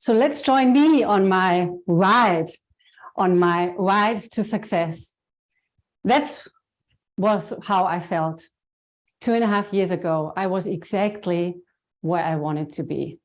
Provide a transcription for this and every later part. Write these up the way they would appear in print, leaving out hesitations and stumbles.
So let's join me on my ride to success. That was how I felt 2.5 years ago. I was exactly where I wanted to be.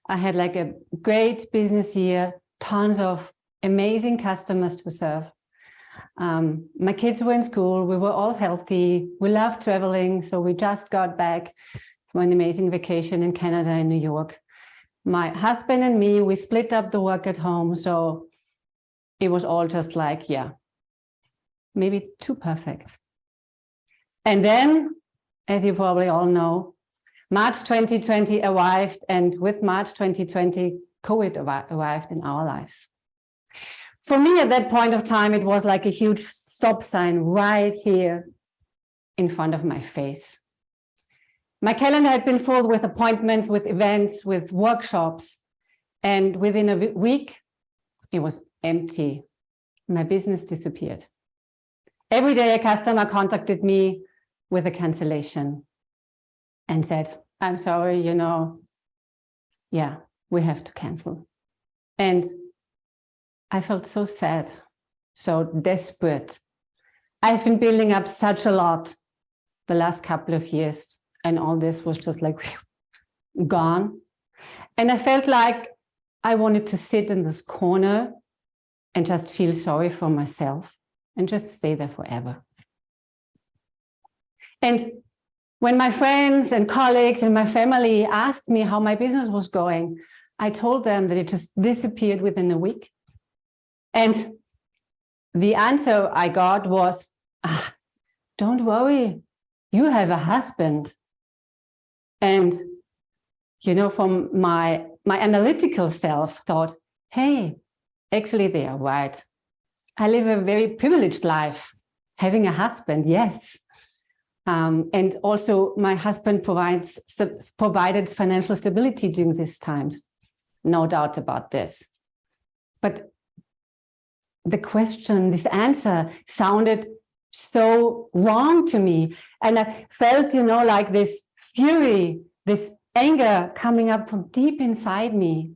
I had like a great business year, tons of amazing customers to serve. My kids were in school, we were all healthy, we loved traveling, so we just got back from an amazing vacation in Canada and New York. My husband and me, we split up the work at home, so it was all just like, yeah, maybe too perfect. And then, as you probably all know, March 2020 arrived, and with March 2020, COVID arrived in our lives. For me, at that point of time, it was like a huge stop sign right here in front of my face. My calendar had been full with appointments, with events, with workshops, and within a week, it was empty. My business disappeared. Every day, a customer contacted me with a cancellation and said, I'm sorry, yeah, we have to cancel. And I felt so sad, so desperate. I've been building up such a lot the last couple of years, and all this was just like gone. And I felt like I wanted to sit in this corner and just feel sorry for myself and just stay there forever. And when my friends and colleagues and my family asked me how my business was going, I told them that it just disappeared within a week. And the answer I got was, don't worry, you have a husband. And, from my analytical self thought, hey, actually they are right. I live a very privileged life, having a husband, yes. And also my husband provided financial stability during these times, no doubt about this. But the question, this answer sounded so wrong to me. And I felt, like this fury, this anger coming up from deep inside me,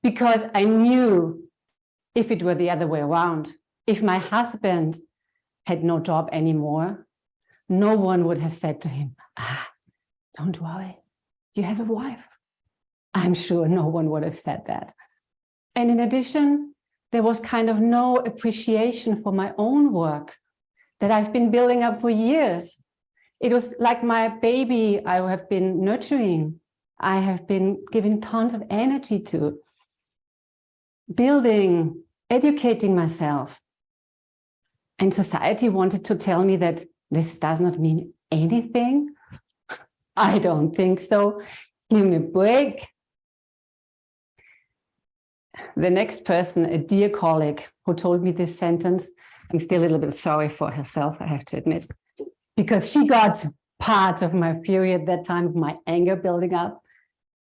because I knew if it were the other way around, if my husband had no job anymore, no one would have said to him, don't worry, you have a wife. I'm sure no one would have said that. And in addition, there was kind of no appreciation for my own work that I've been building up for years. It was like my baby I have been nurturing. I have been giving tons of energy to, building, educating myself. And society wanted to tell me that this does not mean anything. I don't think so. Give me a break. The next person, a dear colleague who told me this sentence, I'm still a little bit sorry for herself, I have to admit, because she got part of my fury at that time, my anger building up.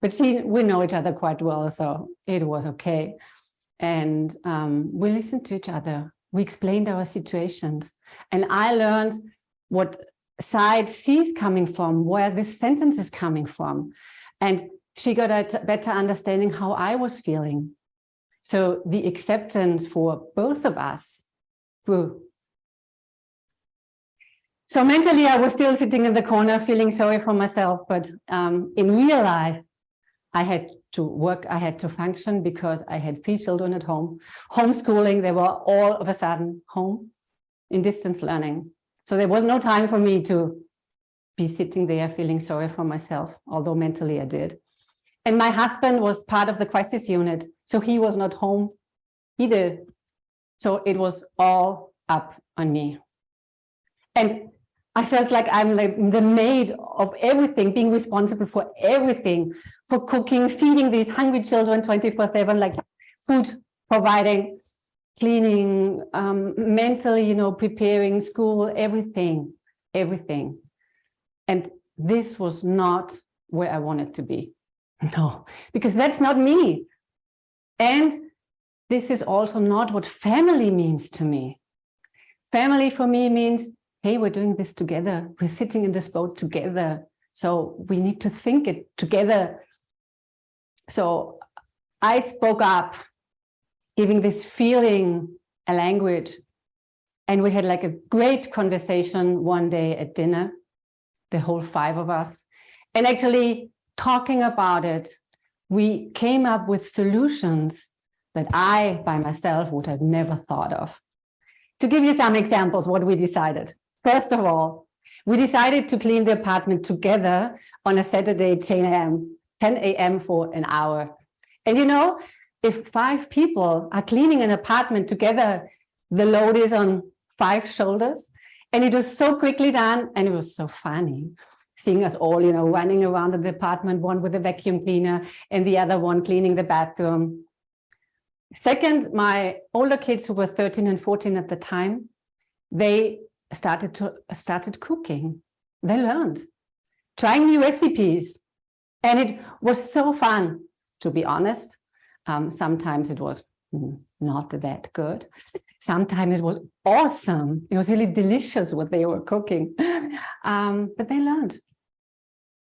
But we know each other quite well, so it was okay. And we listened to each other. We explained our situations. And I learned what side she's coming from, where this sentence is coming from. And she got a better understanding how I was feeling. So the acceptance for both of us grew. So mentally, I was still sitting in the corner feeling sorry for myself, but in real life, I had to work, I had to function because I had 3 children at home. Homeschooling, they were all of a sudden home in distance learning. So there was no time for me to be sitting there feeling sorry for myself, although mentally I did. And my husband was part of the crisis unit, so he was not home either. So it was all up on me. And I felt like I'm like the maid of everything, being responsible for everything, for cooking, feeding these hungry children 24/7, like food providing, cleaning, mentally, preparing school, everything. And this was not where I wanted to be. No, because that's not me. And this is also not what family means to me. Family for me means, hey, we're doing this together. We're sitting in this boat together. So we need to think it together. So I spoke up, giving this feeling a language. And we had like a great conversation one day at dinner, the whole 5 of us. And actually talking about it, we came up with solutions that I, by myself, would have never thought of. To give you some examples, what we decided. First of all, we decided to clean the apartment together on a Saturday, 10 a.m. for an hour. And you know, if 5 people are cleaning an apartment together, the load is on 5 shoulders. And it was so quickly done, and it was so funny seeing us all, you know, running around the apartment, one with a vacuum cleaner and the other one cleaning the bathroom. Second, my older kids, who were 13 and 14 at the time, they started cooking. They learned, trying new recipes. And it was so fun, to be honest. Sometimes it was not that good. Sometimes it was awesome. It was really delicious what they were cooking. But they learned.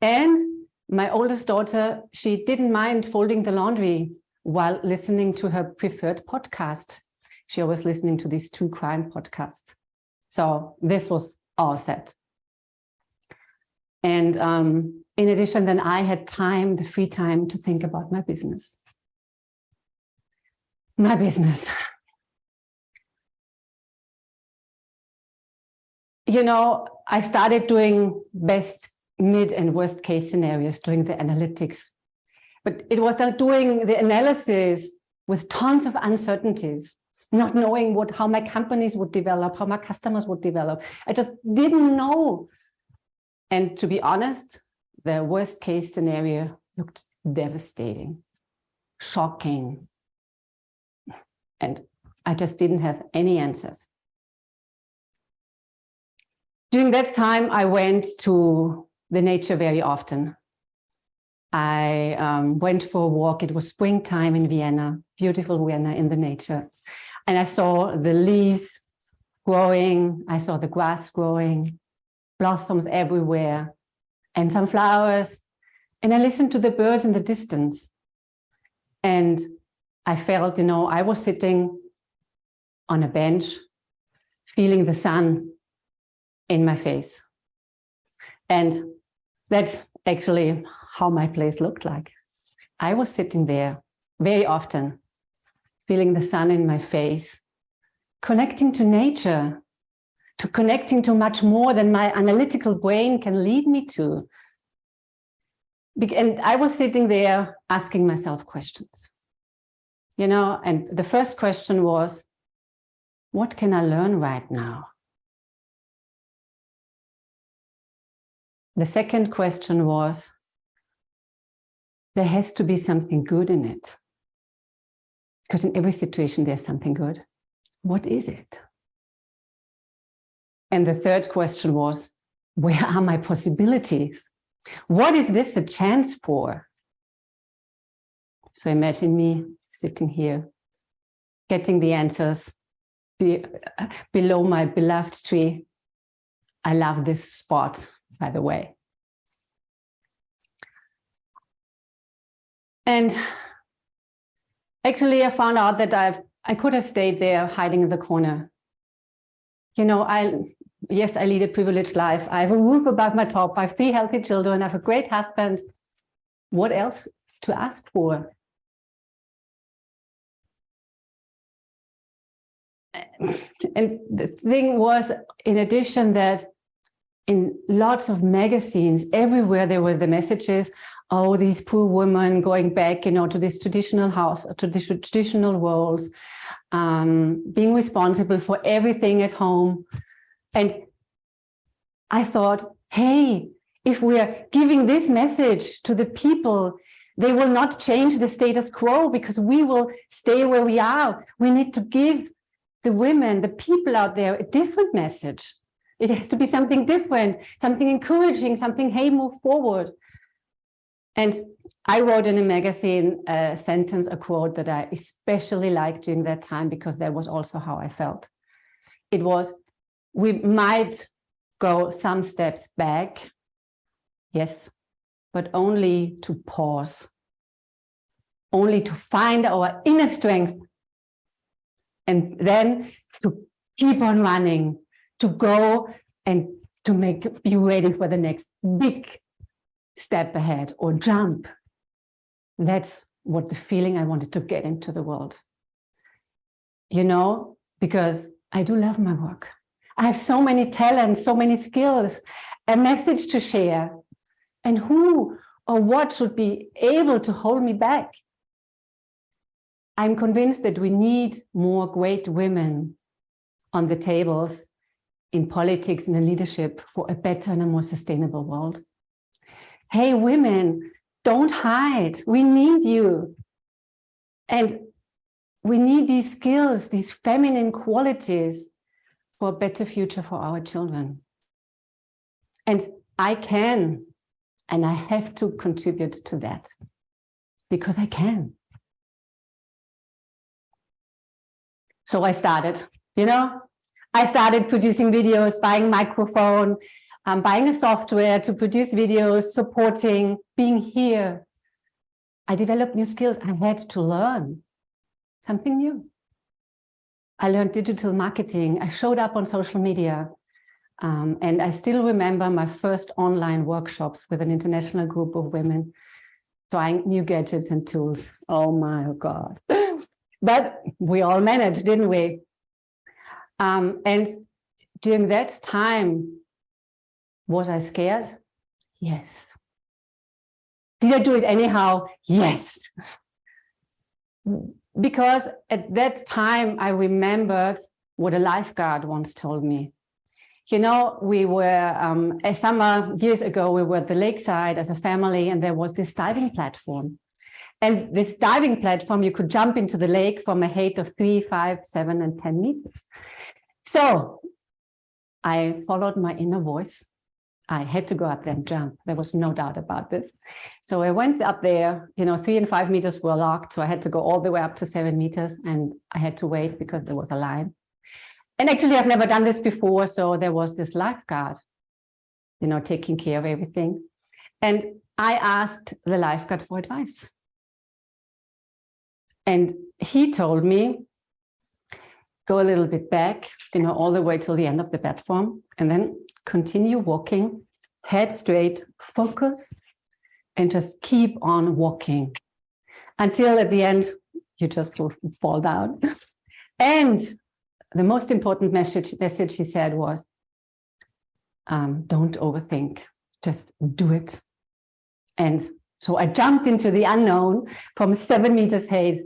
And my oldest daughter, she didn't mind folding the laundry while listening to her preferred podcast. She was listening to these 2 crime podcasts. So this was all set. And in addition, then I had time, the free time, to think about my business. My business. You know, I started doing best, mid, and worst case scenarios, doing the analytics. But it was like doing the analysis with tons of uncertainties, not knowing how my companies would develop, how my customers would develop. I just didn't know. And to be honest, the worst case scenario looked devastating, shocking. And I just didn't have any answers. During that time, I went to the nature very often. I went for a walk. It was springtime in Vienna, beautiful Vienna in the nature. And I saw the leaves growing. I saw the grass growing, blossoms everywhere, and some flowers. And I listened to the birds in the distance. And I felt, you know, I was sitting on a bench, feeling the sun in my face. And that's actually how my place looked like. I was sitting there very often, feeling the sun in my face, connecting to nature, connecting to much more than my analytical brain can lead me to. And I was sitting there asking myself questions, you know, and the first question was, what can I learn right now? The second question was, there has to be something good in it. Because in every situation, there's something good. What is it? And the third question was, where are my possibilities? What is this a chance for? So imagine me sitting here, getting the answers below my beloved tree. I love this spot, by the way. And actually, I found out that I could have stayed there hiding in the corner. You know, yes, I lead a privileged life. I have a roof above my top. I have 3 healthy children. I have a great husband. What else to ask for? And the thing was, in addition, that in lots of magazines, everywhere there were the messages, oh, these poor women going back, you know, to this traditional house, to these traditional roles, being responsible for everything at home. And I thought, hey, if we're giving this message to the people, they will not change the status quo because we will stay where we are. We need to give the women, the people out there, a different message. It has to be something different, something encouraging, something, hey, move forward. And I wrote in a magazine a sentence, a quote that I especially liked during that time, because that was also how I felt. It was, we might go some steps back, yes, but only to pause. only to find our inner strength and then to keep on running, to go and to be ready for the next big step ahead or jump. That's what the feeling I wanted to get into the world. You know, because I do love my work. I have so many talents, so many skills, a message to share. And who or what should be able to hold me back? I'm convinced that we need more great women on the tables in politics and in leadership for a better and a more sustainable world. Hey, women, don't hide. We need you. And we need these skills, these feminine qualities for a better future for our children. And I can, and I have to contribute to that because I can. So I started, you know, I started producing videos, buying microphone, buying a software to produce videos, supporting, being here. I developed new skills. I had to learn something new. I learned digital marketing. I showed up on social media. And I still remember my first online workshops with an international group of women trying new gadgets and tools. Oh my God. But we all managed, didn't we? And during that time, was I scared? Yes. Did I do it anyhow? Yes. Because at that time, I remembered what a lifeguard once told me. You know, we were, a summer years ago, we were at the lakeside as a family, and there was this diving platform. And this diving platform, you could jump into the lake from a height of 3, 5, 7, and 10 meters. So I followed my inner voice. I had to go up there and jump. There was no doubt about this. So I went up there, you know, 3 and 5 meters were locked. So I had to go all the way up to 7 meters, and I had to wait because there was a line. And actually, I've never done this before. So there was this lifeguard, you know, taking care of everything. And I asked the lifeguard for advice. And he told me, go a little bit back, you know, all the way till the end of the platform, and then continue walking, head straight, focus, and just keep on walking until at the end, you just will fall down. And the most important message he said was, don't overthink, just do it. And so I jumped into the unknown from 7 meters height.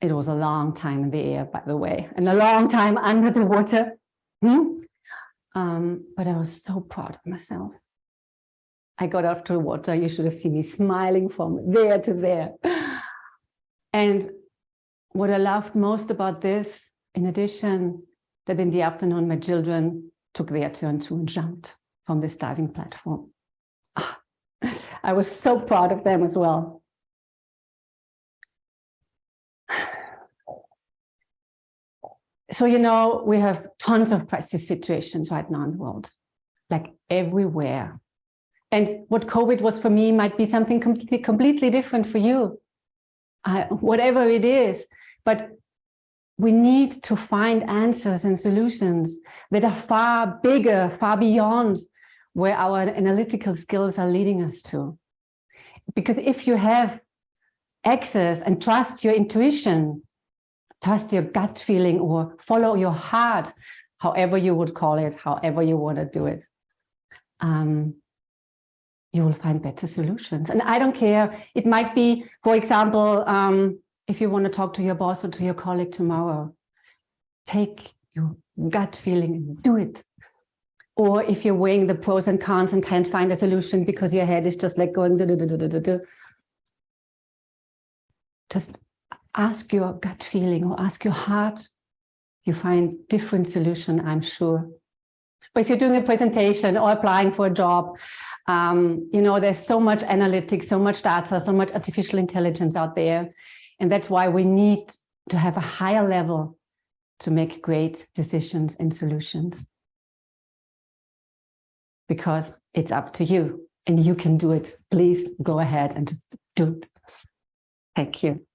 It was a long time in the air, by the way, and a long time under the water. But I was so proud of myself. I got off to the water. You should have seen me smiling from there to there. And what I loved most about this, in addition, that in the afternoon, my children took their turn too and jumped from this diving platform. I was so proud of them as well. So, you know, we have tons of crisis situations right now in the world, like everywhere. And what COVID was for me might be something completely different for you, whatever it is. But we need to find answers and solutions that are far bigger, far beyond where our analytical skills are leading us to. Because if you have access and trust your intuition, trust your gut feeling, or follow your heart, however you would call it, however you want to do it, you will find better solutions. And I don't care. It might be, for example, if you want to talk to your boss or to your colleague tomorrow, take your gut feeling and do it. Or if you're weighing the pros and cons and can't find a solution because your head is just like going, just ask your gut feeling or ask your heart. You find different solution, I'm sure. But if you're doing a presentation or applying for a job, you know, there's so much analytics, so much data, so much artificial intelligence out there. And that's why we need to have a higher level to make great decisions and solutions. Because it's up to you and you can do it. Please go ahead and just do it. Thank you. Thank you.